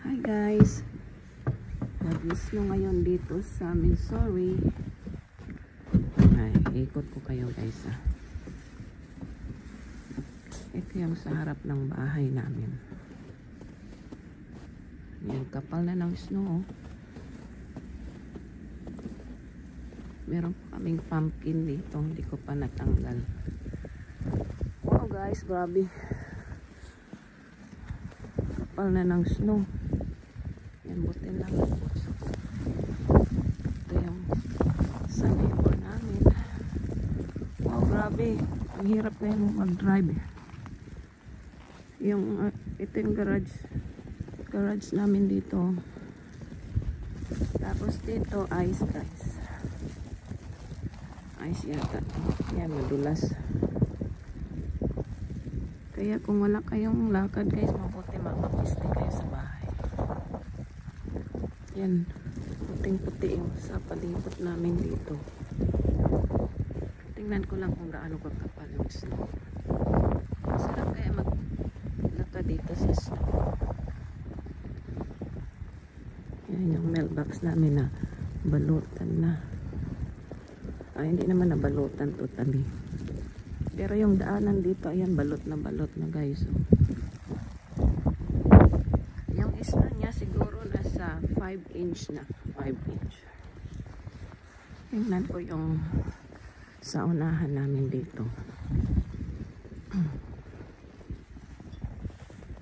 Hi guys, nag-snow ngayon dito sa Missouri. Ay, ikot ko kayo guys ah. Ito yung sa harap ng bahay namin. Yung kapal na ng snow. Meron pa kaming pumpkin dito, hindi ko pa natanggal. Wow guys, grabe. Kapal na ng snow. Yan, butin lang ang butso ko. Ito yung sa neighbor namin. Wow, grabe. Ang hirap na yung mag-drive. Ito yung garage namin dito. Tapos dito, ice guys. Ice yata. Yan, madulas. Kaya kung wala kayong lakad guys, mabuti makapiste kayo sa bahay. Yan, puting-puti yung sa palibot namin dito. Tingnan ko lang kung gaano kakapal yung snow. Masarap kaya maglakad dito sa snow. Yan yung mailbox namin na balutan na. Ay, hindi naman na balutan totally. Pero yung daanan dito, ayan, balot na guys. So, yung isla niya siguro nasa 5 inch na. 5 inch. Tingnan ko yung sa unahan namin dito.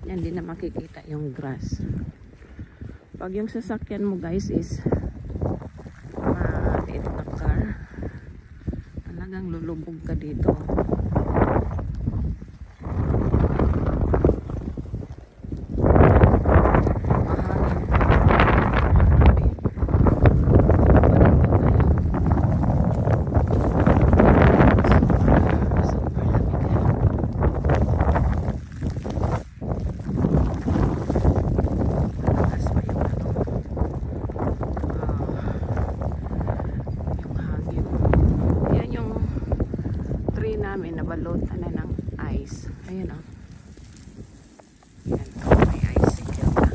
Yan, di na makikita yung grass. Pag yung sasakyan mo guys is maliit na car, talagang lulubog ka dito. Namin nabalutan na ng ice. Ayan o. Yan, may icicle na.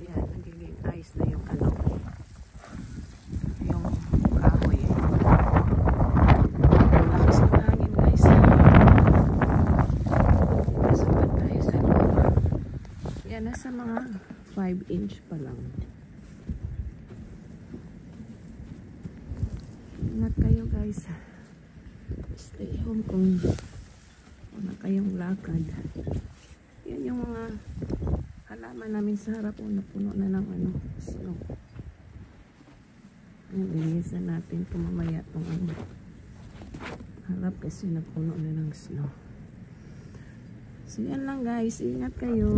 Yan, nagiging ice na yung ano, yung kahoy. Lakas ng hangin guys. Nasapat tayo sa loob. Yan, nasa mga 5 inch pa lang. Ingat kayo guys, stay home kung wala kayong lakad. Yan yung mga halaman namin sa harap, puno na ng ano, snow. Linisan natin ito mamaya itong ano, harap kasi napuno na ng snow. So yan lang guys, ingat kayo.